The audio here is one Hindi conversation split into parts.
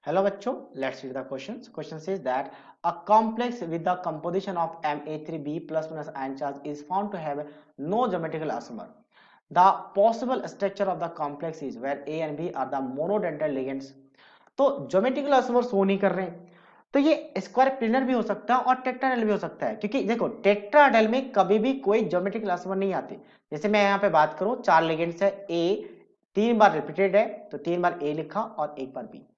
Hello बच्चों, let's read the questions. Question says that a complex with the composition of Ma3b plus minus ion charge is found to have no geometrical isomer. The possible structure of the complex is where A and B are the monodental ligands. तो ज्योमेट्रिकल आइसोमर शो नहीं कर रहे हैं, तो ये स्क्वायर प्लेनर भी हो सकता है और टेट्राहेड्रल भी हो सकता है, क्योंकि देखो टेट्राहेड्रल में कभी भी कोई ज्योमेट्रिकल आइसोमर नहीं आती। जैसे मैं यहाँ पे बात करूं, 4 लिगेंड्स है, ए 3 बार रिपीटेड है तो 3 बार ए लिखा और 1 बार बी।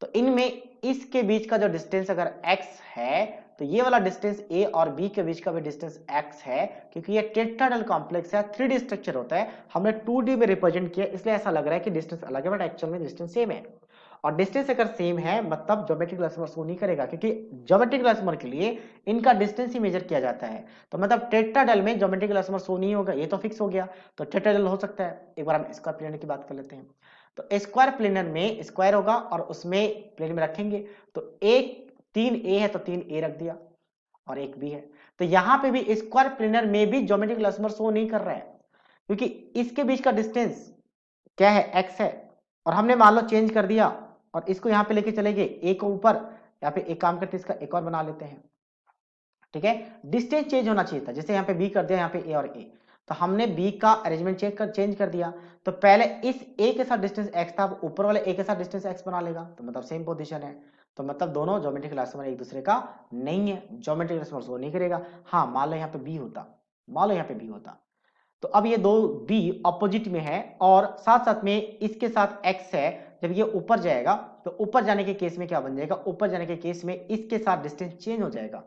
तो इनमें इसके बीच का जो डिस्टेंस अगर x है तो ये वाला डिस्टेंस a और b के बीच का भी डिस्टेंस x है, क्योंकि ये टेट्राहेड्रल कॉम्प्लेक्स है, 3D स्ट्रक्चर होता है। हमने 2D में रिप्रेजेंट किया इसलिए ऐसा लग रहा है कि डिस्टेंस अलग है, बट एक्चुअल में डिस्टेंस सेम है। और डिस्टेंस अगर सेम है मतलब ज्योमेट्रिकल आइसोमर शो नहीं करेगा, क्योंकि ज्योमेट्रिकल आइसोमर के लिए इनका डिस्टेंस ही मेजर किया जाता है। तो मतलब टेट्राहेड्रल में ज्योमेट्रिकल आइसोमर शो नहीं होगा, ये तो फिक्स हो गया। तो टेट्राहेड्रल हो सकता है। एक बार हम स्क्वायर प्लेनर की बात कर लेते हैं। तो स्क्वायर प्लेनर में स्क्वायर होगा और उसमें प्लेन में रखेंगे तो एक 3a है तो 3a रख दिया और एक b है। तो यहां पे भी स्क्वायर प्लेनर में भी ज्योमेट्रिकल आइसोमर शो नहीं कर रहा है, क्योंकि इसके बीच का डिस्टेंस क्या है, x है। और हमने मान लो चेंज कर दिया और इसको यहां पे लेके चले गए, a को ऊपर, यहाँ पे एक काम करते इसका एक और बना लेते हैं, ठीक है। डिस्टेंस चेंज होना चाहिए था, जैसे यहाँ पे b कर दिया, यहाँ पे a और a, तो हमने b का अरेंजमेंट चेंज कर दिया। तो पहले इस a के साथ डिस्टेंस x था, ऊपर वाले a के साथ डिस्टेंस x बना लेगा, तो मतलब सेम पोजीशन है। तो मतलब दोनों ज्योमेट्रिकल आइसोमर एक दूसरे का नहीं है, ज्योमेट्रिकल आइसोमर शो नहीं करेगा। हाँ मान लो यहाँ पे b होता, मान लो यहाँ पे b होता, तो अब ये दो b ऑपोजिट में है और साथ साथ में इसके साथ x है। जब ये ऊपर जाएगा तो ऊपर जाने के केस में क्या बन जाएगा, ऊपर जाने के केस में इसके साथ डिस्टेंस चेंज हो जाएगा।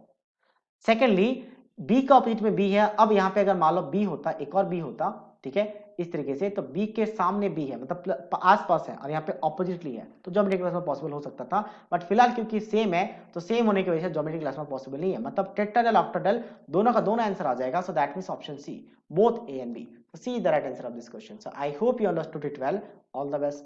सेकेंडली b का ऑपोजिट में b है, अब यहाँ पे अगर मान लो b होता, एक और b होता, ठीक है, इस तरीके से, तो b के सामने b है मतलब आसपास है और यहाँ पे ऑपोजिटली है, तो ज्योमेट्रिकल आइसोमर पॉसिबल हो सकता था। बट फिलहाल क्योंकि सेम है तो सेम होने की वजह से ज्योमेट्रिकल आइसोमर पॉसिबल नहीं है, मतलब टेट्राहेड्रल ऑक्टाहेड्रल दोनों का दोनों आंसर आ जाएगा। So that means option C, both A and B. C is the right answer of this question. So I hope you understood it well. All the best.